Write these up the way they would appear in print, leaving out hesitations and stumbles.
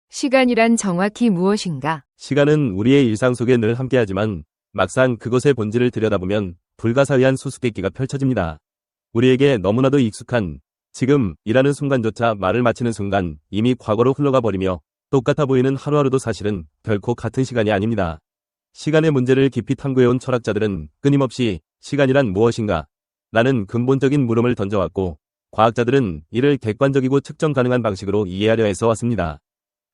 시간이란 정확히 무엇인가? 시간은 우리의 일상 속에 늘 함께하지만 막상 그것의 본질을 들여다보면 불가사의한 수수께끼가 펼쳐집니다. 우리에게 너무나도 익숙한 지금이라는 순간조차 말을 마치는 순간 이미 과거로 흘러가 버리며 똑같아 보이는 하루하루도 사실은 결코 같은 시간이 아닙니다. 시간의 문제를 깊이 탐구해온 철학자들은 끊임없이 시간이란 무엇인가? 라는 근본적인 물음을 던져왔고 과학자들은 이를 객관적이고 측정 가능한 방식으로 이해하려 애써 왔습니다.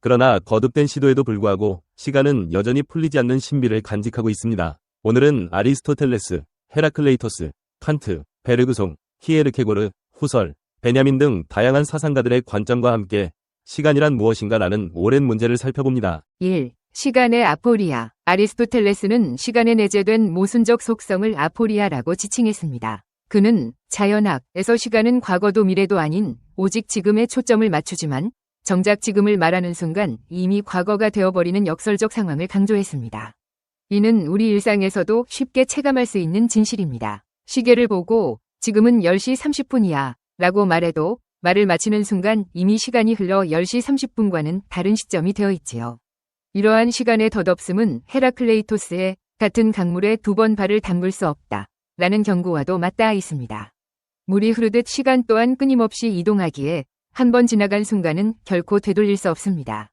그러나 거듭된 시도에도 불구하고 시간은 여전히 풀리지 않는 신비를 간직하고 있습니다. 오늘은 아리스토텔레스, 헤라클레이토스, 칸트, 베르그송, 키에르케고르, 후설, 베냐민 등 다양한 사상가들의 관점과 함께 시간이란 무엇인가라는 오랜 문제를 살펴봅니다. 1. 시간의 아포리아. 아리스토텔레스는 시간에 내재된 모순적 속성을 아포리아라고 지칭했습니다. 그는 자연학에서 시간은 과거도 미래도 아닌 오직 지금에 초점을 맞추지만 정작 지금을 말하는 순간 이미 과거가 되어버리는 역설적 상황을 강조했습니다. 이는 우리 일상에서도 쉽게 체감할 수 있는 진실입니다. 시계를 보고 지금은 10시 30분이야 라고 말해도 말을 마치는 순간 이미 시간이 흘러 10시 30분과는 다른 시점이 되어 있지요. 이러한 시간의 덧없음은 헤라클레이토스의 같은 강물에 2번 발을 담글 수 없다 라는 경고와도 맞닿아 있습니다. 물이 흐르듯 시간 또한 끊임없이 이동하기에 한 번 지나간 순간은 결코 되돌릴 수 없습니다.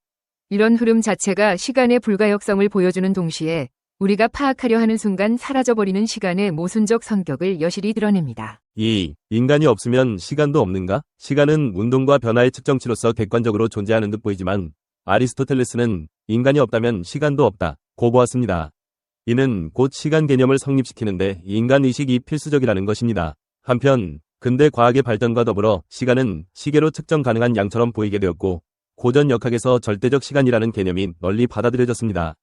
이런 흐름 자체가 시간의 불가역성을 보여주는 동시에 우리가 파악하려 하는 순간 사라져버리는 시간의 모순적 성격을 여실히 드러냅니다. 2. 인간이 없으면 시간도 없는가? 시간은 운동과 변화의 측정치로서 객관적으로 존재하는 듯 보이지만 아리스토텔레스는 인간이 없다면 시간도 없다 고 보았습니다. 이는 곧 시간 개념을 성립시키는데 인간의식이 필수적이라는 것입니다. 한편 근대 과학의 발전과 더불어 시간은 시계로 측정 가능한 양처럼 보이게 되었고 고전 역학에서 절대적 시간이라는 개념이 널리 받아들여졌습니다.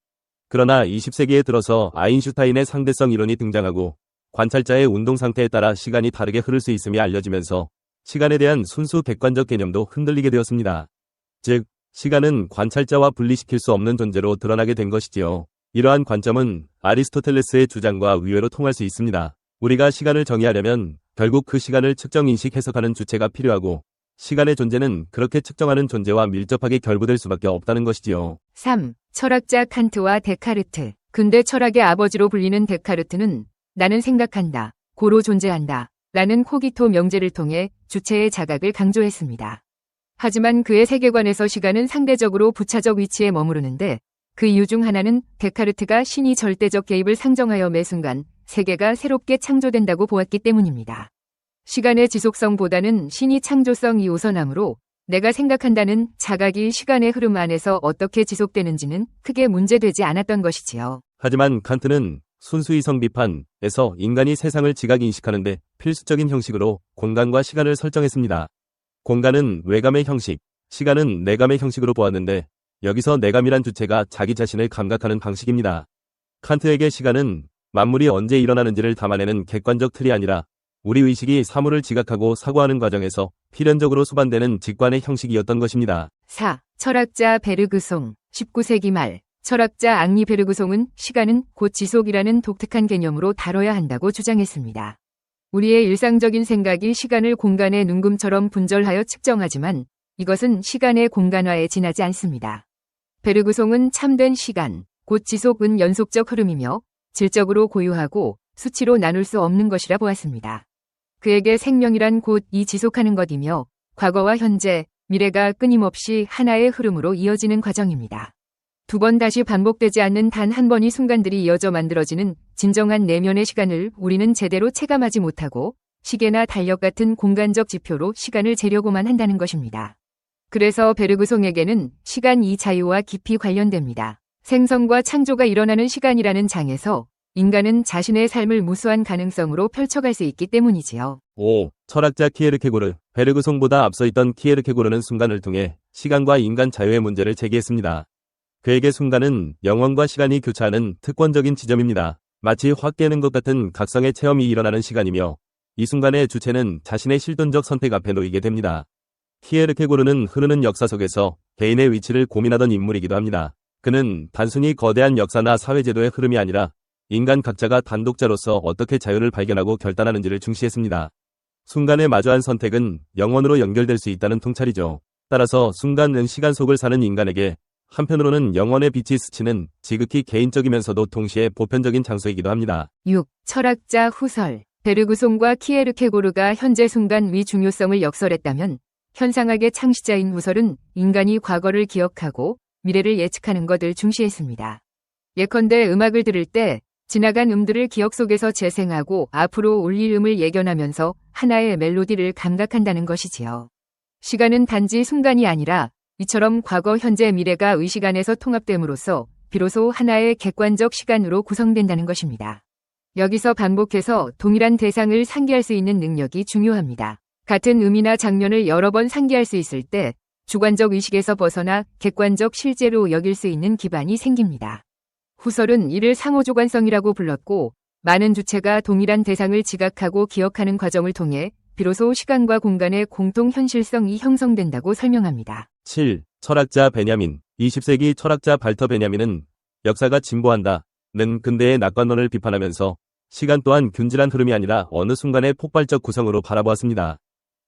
그러나 20세기에 들어서 아인슈타인의 상대성 이론이 등장하고 관찰자의 운동 상태에 따라 시간이 다르게 흐를 수 있음이 알려지면서 시간에 대한 순수 객관적 개념도 흔들리게 되었습니다. 즉, 시간은 관찰자와 분리시킬 수 없는 존재로 드러나게 된 것이지요. 이러한 관점은 아리스토텔레스의 주장과 의외로 통할 수 있습니다. 우리가 시간을 정의하려면 결국 그 시간을 측정 인식 해석하는 주체가 필요하고 시간의 존재는 그렇게 측정하는 존재와 밀접하게 결부될 수밖에 없다는 것이지요. 3. 철학자 칸트와 데카르트. 근대 철학의 아버지로 불리는 데카르트는 나는 생각한다, 고로 존재한다 라는 코기토 명제를 통해 주체의 자각을 강조했습니다. 하지만 그의 세계관에서 시간은 상대적으로 부차적 위치에 머무르는데 그 이유 중 하나는 데카르트가 신이 절대적 개입을 상정하여 매 순간 세계가 새롭게 창조된다고 보았기 때문입니다. 시간의 지속성보다는 신이 창조성이 우선하므로 내가 생각한다는 자각이 시간의 흐름 안에서 어떻게 지속되는지는 크게 문제되지 않았던 것이지요. 하지만 칸트는 순수이성 비판에서 인간이 세상을 지각 인식하는데 필수적인 형식으로 공간과 시간을 설정했습니다. 공간은 외감의 형식, 시간은 내감의 형식으로 보았는데 여기서 내감이란 주체가 자기 자신을 감각하는 방식입니다. 칸트에게 시간은 만물이 언제 일어나는지를 담아내는 객관적 틀이 아니라 우리 의식이 사물을 지각하고 사고하는 과정에서 필연적으로 수반되는 직관의 형식이었던 것입니다. 4. 철학자 베르그송. 19세기 말 철학자 앙리 베르그송은 시간은 곧 지속이라는 독특한 개념으로 다뤄야 한다고 주장했습니다. 우리의 일상적인 생각이 시간을 공간의 눈금처럼 분절하여 측정하지만 이것은 시간의 공간화에 지나지 않습니다. 베르그송은 참된 시간, 곧 지속은 연속적 흐름이며 질적으로 고유하고 수치로 나눌 수 없는 것이라 보았습니다. 그에게 생명이란 곧 이 지속하는 것이며 과거와 현재, 미래가 끊임없이 하나의 흐름으로 이어지는 과정입니다. 2번 다시 반복되지 않는 단 한 번의 순간들이 이어져 만들어지는 진정한 내면의 시간을 우리는 제대로 체감하지 못하고 시계나 달력 같은 공간적 지표로 시간을 재려고만 한다는 것입니다. 그래서 베르그송에게는 시간이 자유와 깊이 관련됩니다. 생성과 창조가 일어나는 시간이라는 장에서 인간은 자신의 삶을 무수한 가능성으로 펼쳐갈 수 있기 때문이지요. 5. 철학자 키에르케고르. 베르그송보다 앞서 있던 키에르케고르는 순간을 통해 시간과 인간 자유의 문제를 제기했습니다. 그에게 순간은 영혼과 시간이 교차하는 특권적인 지점입니다. 마치 확 깨는 것 같은 각성의 체험이 일어나는 시간이며 이 순간의 주체는 자신의 실존적 선택 앞에 놓이게 됩니다. 키에르케고르는 흐르는 역사 속에서 개인의 위치를 고민하던 인물이기도 합니다. 그는 단순히 거대한 역사나 사회제도의 흐름이 아니라 인간 각자가 단독자로서 어떻게 자유를 발견하고 결단하는지를 중시했습니다. 순간에 마주한 선택은 영혼으로 연결될 수 있다는 통찰이죠. 따라서 순간은 시간 속을 사는 인간에게 한편으로는 영혼의 빛이 스치는 지극히 개인적이면서도 동시에 보편적인 장소이기도 합니다. 6. 철학자 후설. 베르그송과 키에르케고르가 현재 순간 위 중요성을 역설했다면 현상학의 창시자인 후설은 인간이 과거를 기억하고 미래를 예측하는 것을 중시했습니다. 예컨대 음악을 들을 때 지나간 음들을 기억 속에서 재생하고 앞으로 올릴 음을 예견하면서 하나의 멜로디를 감각한다는 것이지요. 시간은 단지 순간이 아니라 이처럼 과거, 현재, 미래가 의시간에서 통합됨으로써 비로소 하나의 객관적 시간으로 구성된다는 것입니다. 여기서 반복해서 동일한 대상을 상기할 수 있는 능력이 중요합니다. 같은 음이나 장면을 여러 번 상기할 수 있을 때 주관적 의식에서 벗어나 객관적 실제로 여길 수 있는 기반이 생깁니다. 후설은 이를 상호조관성이라고 불렀고 많은 주체가 동일한 대상을 지각하고 기억하는 과정을 통해 비로소 시간과 공간의 공통 현실성이 형성된다고 설명합니다. 7. 철학자 베냐민. 20세기 철학자 발터 베냐민은 역사가 진보한다는 근대의 낙관론을 비판하면서 시간 또한 균질한 흐름이 아니라 어느 순간의 폭발적 구성으로 바라보았습니다.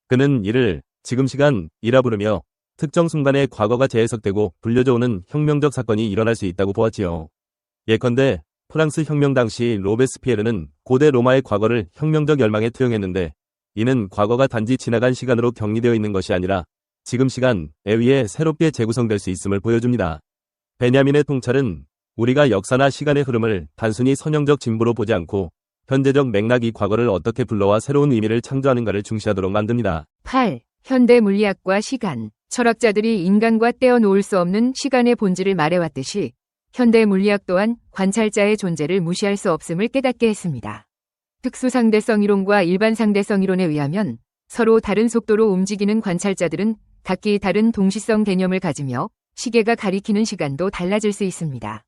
그는 이를 지금 시간이라 부르며 특정 순간에 과거가 재해석되고 불려져 오는 혁명적 사건이 일어날 수 있다고 보았지요. 예컨대 프랑스 혁명 당시 로베스피에르는 고대 로마의 과거를 혁명적 열망에 투영했는데 이는 과거가 단지 지나간 시간으로 격리되어 있는 것이 아니라 지금 시간에 의해 새롭게 재구성될 수 있음을 보여줍니다. 베냐민의 통찰은 우리가 역사나 시간의 흐름을 단순히 선형적 진보로 보지 않고 현재적 맥락이 과거를 어떻게 불러와 새로운 의미를 창조하는가를 중시하도록 만듭니다. 8. 현대 물리학과 시간. 철학자들이 인간과 떼어놓을 수 없는 시간의 본질을 말해왔듯이 현대 물리학 또한 관찰자의 존재를 무시할 수 없음을 깨닫게 했습니다. 특수상대성 이론과 일반상대성 이론에 의하면 서로 다른 속도로 움직이는 관찰자들은 각기 다른 동시성 개념을 가지며 시계가 가리키는 시간도 달라질 수 있습니다.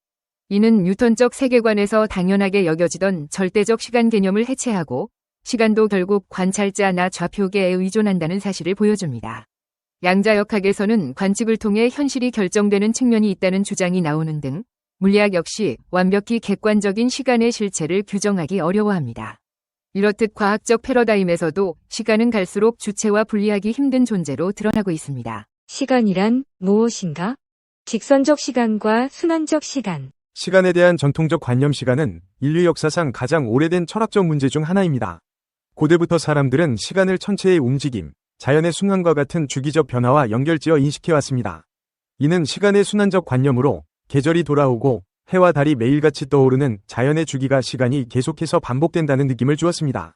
이는 뉴턴적 세계관에서 당연하게 여겨지던 절대적 시간 개념을 해체하고 시간도 결국 관찰자나 좌표계에 의존한다는 사실을 보여줍니다. 양자역학에서는 관측을 통해 현실이 결정되는 측면이 있다는 주장이 나오는 등 물리학 역시 완벽히 객관적인 시간의 실체를 규정하기 어려워합니다. 이렇듯 과학적 패러다임에서도 시간은 갈수록 주체와 분리하기 힘든 존재로 드러나고 있습니다. 시간이란 무엇인가? 직선적 시간과 순환적 시간. 시간에 대한 전통적 관념 시간은 인류 역사상 가장 오래된 철학적 문제 중 하나입니다. 고대부터 사람들은 시간을 천체의 움직임, 자연의 순환과 같은 주기적 변화와 연결지어 인식해왔습니다. 이는 시간의 순환적 관념으로 계절이 돌아오고 해와 달이 매일같이 떠오르는 자연의 주기가 시간이 계속해서 반복된다는 느낌을 주었습니다.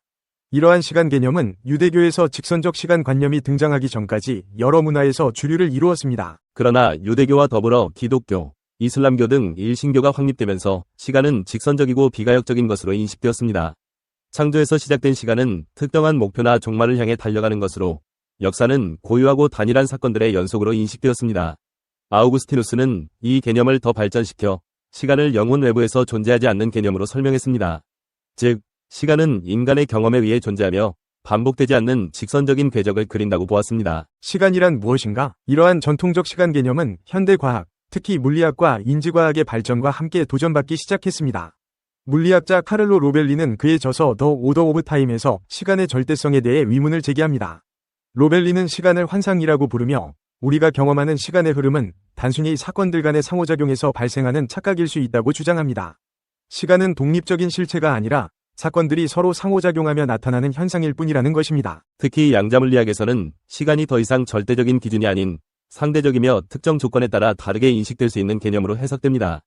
이러한 시간 개념은 유대교에서 직선적 시간 관념이 등장하기 전까지 여러 문화에서 주류를 이루었습니다. 그러나 유대교와 더불어 기독교, 이슬람교 등 일신교가 확립되면서 시간은 직선적이고 비가역적인 것으로 인식되었습니다. 창조에서 시작된 시간은 특정한 목표나 종말을 향해 달려가는 것으로 역사는 고유하고 단일한 사건들의 연속으로 인식되었습니다. 아우구스티누스는 이 개념을 더 발전시켜 시간을 영혼 외부에서 존재하지 않는 개념으로 설명했습니다. 즉, 시간은 인간의 경험에 의해 존재하며 반복되지 않는 직선적인 궤적을 그린다고 보았습니다. 시간이란 무엇인가? 이러한 전통적 시간 개념은 현대 과학, 특히 물리학과 인지과학의 발전과 함께 도전받기 시작했습니다. 물리학자 카를로 로벨리는 그의 저서 더 오더 오브 타임에서 시간의 절대성에 대해 의문을 제기합니다. 로벨리는 시간을 환상이라고 부르며 우리가 경험하는 시간의 흐름은 단순히 사건들 간의 상호작용에서 발생하는 착각일 수 있다고 주장합니다. 시간은 독립적인 실체가 아니라 사건들이 서로 상호작용하며 나타나는 현상일 뿐이라는 것입니다. 특히 양자물리학에서는 시간이 더 이상 절대적인 기준이 아닌 상대적이며 특정 조건에 따라 다르게 인식될 수 있는 개념으로 해석됩니다.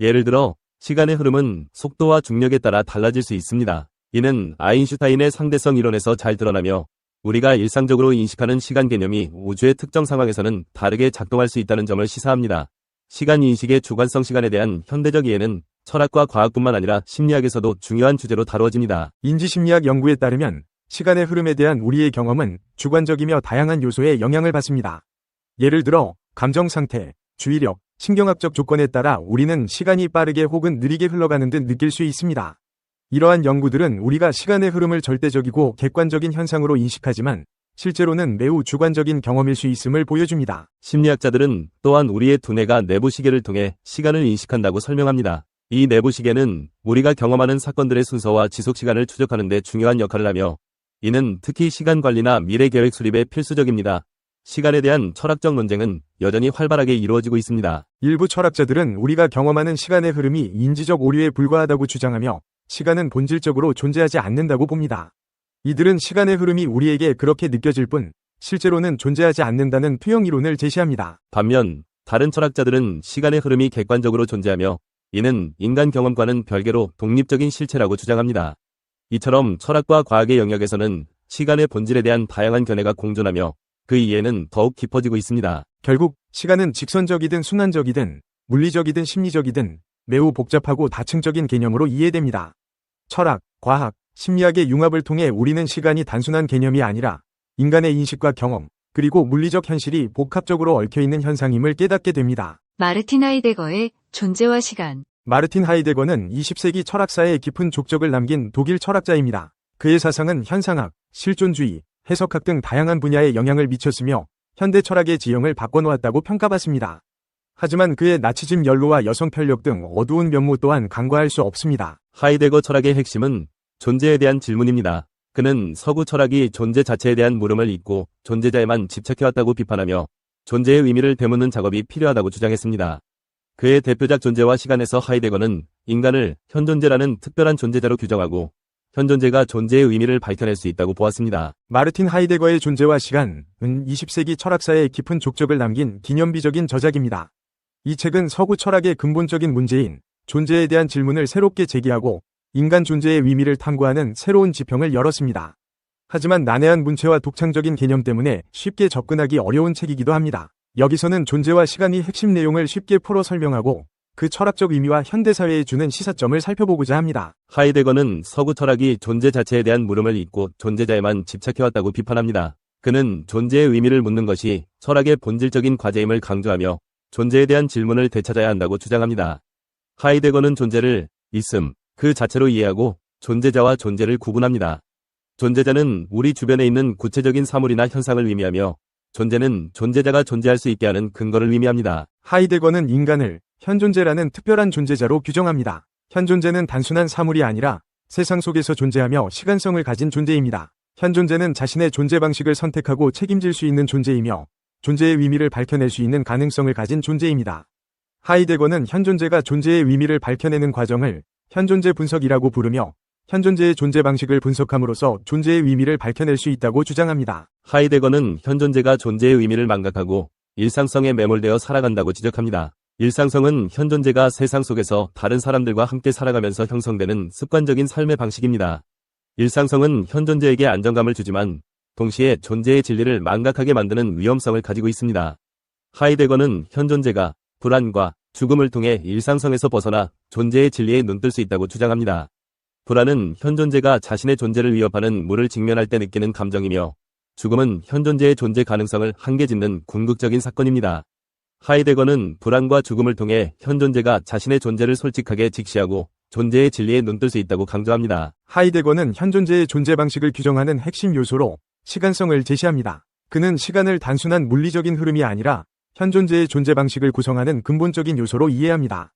예를 들어 시간의 흐름은 속도와 중력에 따라 달라질 수 있습니다. 이는 아인슈타인의 상대성 이론에서 잘 드러나며 우리가 일상적으로 인식하는 시간 개념이 우주의 특정 상황에서는 다르게 작동할 수 있다는 점을 시사합니다. 시간 인식의 주관성 시간에 대한 현대적 이해는 철학과 과학뿐만 아니라 심리학에서도 중요한 주제로 다루어집니다. 인지심리학 연구에 따르면 시간의 흐름에 대한 우리의 경험은 주관적이며 다양한 요소에 영향을 받습니다. 예를 들어 감정 상태, 주의력, 신경학적 조건에 따라 우리는 시간이 빠르게 혹은 느리게 흘러가는 듯 느낄 수 있습니다. 이러한 연구들은 우리가 시간의 흐름을 절대적이고 객관적인 현상으로 인식하지만 실제로는 매우 주관적인 경험일 수 있음을 보여줍니다. 심리학자들은 또한 우리의 두뇌가 내부 시계를 통해 시간을 인식한다고 설명합니다. 이 내부 시계는 우리가 경험하는 사건들의 순서와 지속 시간을 추적하는 데 중요한 역할을 하며 이는 특히 시간 관리나 미래 계획 수립에 필수적입니다. 시간에 대한 철학적 논쟁은 여전히 활발하게 이루어지고 있습니다. 일부 철학자들은 우리가 경험하는 시간의 흐름이 인지적 오류에 불과하다고 주장하며 시간은 본질적으로 존재하지 않는다고 봅니다. 이들은 시간의 흐름이 우리에게 그렇게 느껴질 뿐 실제로는 존재하지 않는다는 투영 이론을 제시합니다. 반면 다른 철학자들은 시간의 흐름이 객관적으로 존재하며 이는 인간 경험과는 별개로 독립적인 실체라고 주장합니다. 이처럼 철학과 과학의 영역에서는 시간의 본질에 대한 다양한 견해가 공존하며 그 이해는 더욱 깊어지고 있습니다. 결국 시간은 직선적이든 순환적이든 물리적이든 심리적이든 매우 복잡하고 다층적인 개념으로 이해됩니다. 철학, 과학, 심리학의 융합을 통해 우리는 시간이 단순한 개념이 아니라 인간의 인식과 경험, 그리고 물리적 현실이 복합적으로 얽혀있는 현상임을 깨닫게 됩니다. 마르틴 하이데거의 존재와 시간. 마르틴 하이데거는 20세기 철학사에 깊은 족적을 남긴 독일 철학자입니다. 그의 사상은 현상학, 실존주의, 해석학 등 다양한 분야에 영향을 미쳤으며 현대 철학의 지형을 바꿔놓았다고 평가받습니다. 하지만 그의 나치즘 연로와 여성 편력 등 어두운 면모 또한 간과할 수 없습니다. 하이데거 철학의 핵심은 존재에 대한 질문입니다. 그는 서구 철학이 존재 자체에 대한 물음을 잇고 존재자에만 집착해왔다고 비판하며 존재의 의미를 되묻는 작업이 필요하다고 주장했습니다. 그의 대표작 존재와 시간에서 하이데거는 인간을 현존재라는 특별한 존재자로 규정하고 현존재가 존재의 의미를 밝혀낼 수 있다고 보았습니다. 마르틴 하이데거의 존재와 시간은 20세기 철학사에 깊은 족적을 남긴 기념비적인 저작입니다. 이 책은 서구 철학의 근본적인 문제인 존재에 대한 질문을 새롭게 제기하고 인간 존재의 의미를 탐구하는 새로운 지평을 열었습니다. 하지만 난해한 문체와 독창적인 개념 때문에 쉽게 접근하기 어려운 책이기도 합니다. 여기서는 존재와 시간이 핵심 내용을 쉽게 풀어 설명하고 그 철학적 의미와 현대사회에 주는 시사점을 살펴보고자 합니다. 하이데거는 서구 철학이 존재 자체에 대한 물음을 잇고 존재자에만 집착해왔다고 비판합니다. 그는 존재의 의미를 묻는 것이 철학의 본질적인 과제임을 강조하며 존재에 대한 질문을 되찾아야 한다고 주장합니다. 하이데거는 존재를 있음, 그 자체로 이해하고 존재자와 존재를 구분합니다. 존재자는 우리 주변에 있는 구체적인 사물이나 현상을 의미하며 존재는 존재자가 존재할 수 있게 하는 근거를 의미합니다. 하이데거는 인간을 현존재라는 특별한 존재자로 규정합니다. 현존재는 단순한 사물이 아니라 세상 속에서 존재하며 시간성을 가진 존재입니다. 현존재는 자신의 존재 방식을 선택하고 책임질 수 있는 존재이며 존재의 의미를 밝혀낼 수 있는 가능성을 가진 존재입니다. 하이데거는 현존재가 존재의 의미를 밝혀내는 과정을 현존재 분석이라고 부르며 현존재의 존재 방식을 분석함으로써 존재의 의미를 밝혀낼 수 있다고 주장합니다. 하이데거는 현존재가 존재의 의미를 망각하고 일상성에 매몰되어 살아간다고 지적합니다. 일상성은 현존재가 세상 속에서 다른 사람들과 함께 살아가면서 형성되는 습관적인 삶의 방식입니다. 일상성은 현존재에게 안정감을 주지만 동시에 존재의 진리를 망각하게 만드는 위험성을 가지고 있습니다. 하이데거는 현존재가 불안과 죽음을 통해 일상성에서 벗어나 존재의 진리에 눈뜰 수 있다고 주장합니다. 불안은 현존재가 자신의 존재를 위협하는 물을 직면할 때 느끼는 감정이며 죽음은 현존재의 존재 가능성을 한계짓는 궁극적인 사건입니다. 하이데거는 불안과 죽음을 통해 현존재가 자신의 존재를 솔직하게 직시하고 존재의 진리에 눈뜰 수 있다고 강조합니다. 하이데거는 현존재의 존재 방식을 규정하는 핵심 요소로 시간성을 제시합니다. 그는 시간을 단순한 물리적인 흐름이 아니라 현존재의 존재 방식을 구성하는 근본적인 요소로 이해합니다.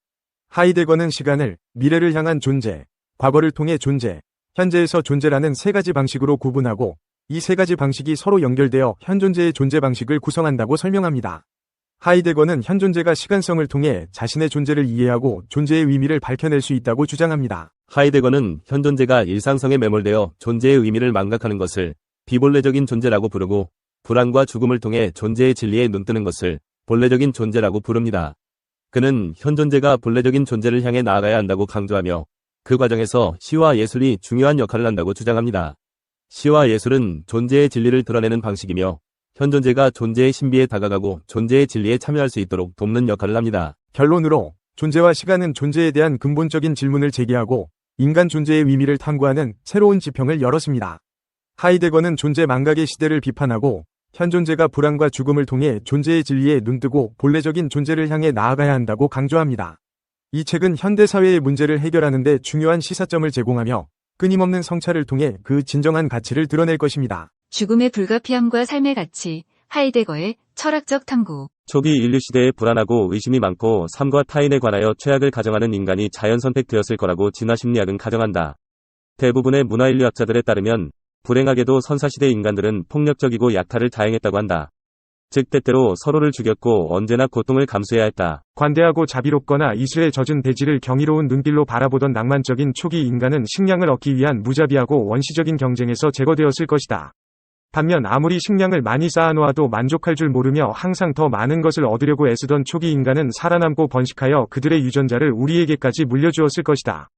하이데거는 시간을 미래를 향한 존재, 과거를 통해 존재, 현재에서 존재라는 세 가지 방식으로 구분하고 이 세 가지 방식이 서로 연결되어 현존재의 존재 방식을 구성한다고 설명합니다. 하이데거는 현존재가 시간성을 통해 자신의 존재를 이해하고 존재의 의미를 밝혀낼 수 있다고 주장합니다. 하이데거는 현존재가 일상성에 매몰되어 존재의 의미를 망각하는 것을 비본래적인 존재라고 부르고 불안과 죽음을 통해 존재의 진리에 눈뜨는 것을 본래적인 존재라고 부릅니다. 그는 현존재가 본래적인 존재를 향해 나아가야 한다고 강조하며 그 과정에서 시와 예술이 중요한 역할을 한다고 주장합니다. 시와 예술은 존재의 진리를 드러내는 방식이며 현존재가 존재의 신비에 다가가고 존재의 진리에 참여할 수 있도록 돕는 역할을 합니다. 결론으로 존재와 시간은 존재에 대한 근본적인 질문을 제기하고 인간 존재의 의미를 탐구하는 새로운 지평을 열었습니다. 하이데거는 존재 망각의 시대를 비판하고 현존재가 불안과 죽음을 통해 존재의 진리에 눈뜨고 본래적인 존재를 향해 나아가야 한다고 강조합니다. 이 책은 현대사회의 문제를 해결하는 데 중요한 시사점을 제공하며 끊임없는 성찰을 통해 그 진정한 가치를 드러낼 것입니다. 죽음의 불가피함과 삶의 가치, 하이데거의 철학적 탐구. 초기 인류 시대에 불안하고 의심이 많고 삶과 타인에 관하여 최악을 가정하는 인간이 자연 선택되었을 거라고 진화심리학은 가정한다. 대부분의 문화인류학자들에 따르면 불행하게도 선사시대 인간들은 폭력적이고 약탈을 자행했다고 한다. 즉 때때로 서로를 죽였고 언제나 고통을 감수해야 했다. 관대하고 자비롭거나 이슬에 젖은 대지를 경이로운 눈길로 바라보던 낭만적인 초기 인간은 식량을 얻기 위한 무자비하고 원시적인 경쟁에서 제거되었을 것이다. 반면 아무리 식량을 많이 쌓아놓아도 만족할 줄 모르며 항상 더 많은 것을 얻으려고 애쓰던 초기 인간은 살아남고 번식하여 그들의 유전자를 우리에게까지 물려주었을 것이다.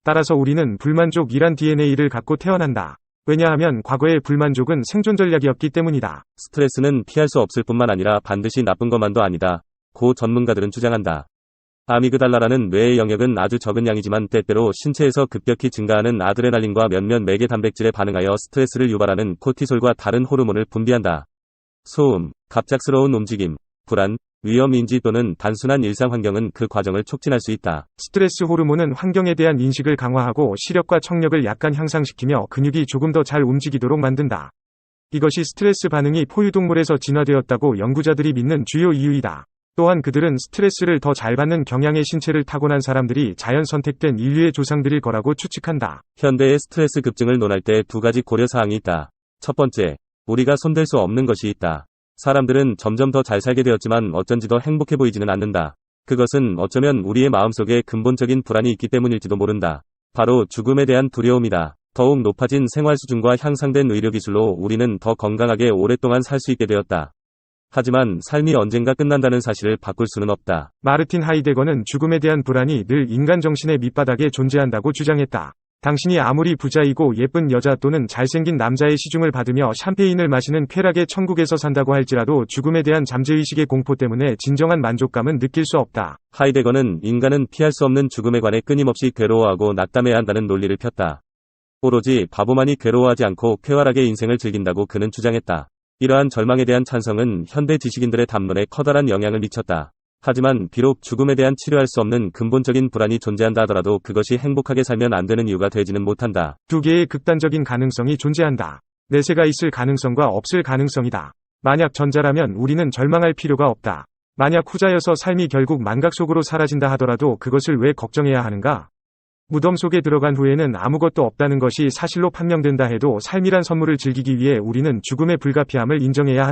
따라서 우리는 불만족이란 DNA를 갖고 태어난다. 왜냐하면 과거의 불만족은 생존 전략이었기 때문이다. 스트레스는 피할 수 없을 뿐만 아니라 반드시 나쁜 것만도 아니다. 고 전문가들은 주장한다. 아미그달라라는 뇌의 영역은 아주 적은 양이지만 때때로 신체에서 급격히 증가하는 아드레날린과 몇몇 매개 단백질에 반응하여 스트레스를 유발하는 코티솔과 다른 호르몬을 분비한다. 소음, 갑작스러운 움직임, 불안, 위험인지 또는 단순한 일상 환경은 그 과정을 촉진할 수 있다. 스트레스 호르몬은 환경에 대한 인식을 강화하고 시력과 청력을 약간 향상시키며 근육이 조금 더 잘 움직이도록 만든다. 이것이 스트레스 반응이 포유동물에서 진화되었다고 연구자들이 믿는 주요 이유이다. 또한 그들은 스트레스를 더 잘 받는 경향의 신체를 타고난 사람들이 자연 선택된 인류의 조상들일 거라고 추측한다. 현대의 스트레스 급증을 논할 때 두 가지 고려사항이 있다. 첫 번째, 우리가 손댈 수 없는 것이 있다. 사람들은 점점 더 잘 살게 되었지만 어쩐지 더 행복해 보이지는 않는다. 그것은 어쩌면 우리의 마음속에 근본적인 불안이 있기 때문일지도 모른다. 바로 죽음에 대한 두려움이다. 더욱 높아진 생활 수준과 향상된 의료기술로 우리는 더 건강하게 오랫동안 살 수 있게 되었다. 하지만 삶이 언젠가 끝난다는 사실을 바꿀 수는 없다. 마르틴 하이데거는 죽음에 대한 불안이 늘 인간 정신의 밑바닥에 존재한다고 주장했다. 당신이 아무리 부자이고 예쁜 여자 또는 잘생긴 남자의 시중을 받으며 샴페인을 마시는 쾌락의 천국에서 산다고 할지라도 죽음에 대한 잠재의식의 공포 때문에 진정한 만족감은 느낄 수 없다. 하이데거는 인간은 피할 수 없는 죽음에 관해 끊임없이 괴로워하고 낙담해야 한다는 논리를 폈다. 오로지 바보만이 괴로워하지 않고 쾌활하게 인생을 즐긴다고 그는 주장했다. 이러한 절망에 대한 찬성은 현대 지식인들의 담론에 커다란 영향을 미쳤다. 하지만 비록 죽음에 대한 치료할 수 없는 근본적인 불안이 존재한다 하더라도 그것이 행복하게 살면 안 되는 이유가 되지는 못한다. 두 개의 극단적인 가능성이 존재한다. 내세가 있을 가능성과 없을 가능성이다. 만약 전자라면 우리는 절망할 필요가 없다. 만약 후자여서 삶이 결국 망각 속으로 사라진다 하더라도 그것을 왜 걱정해야 하는가? 무덤 속에 들어간 후에는 아무것도 없다는 것이 사실로 판명된다 해도 삶이란 선물을 즐기기 위해 우리는 죽음의 불가피함을 인정해야 한다.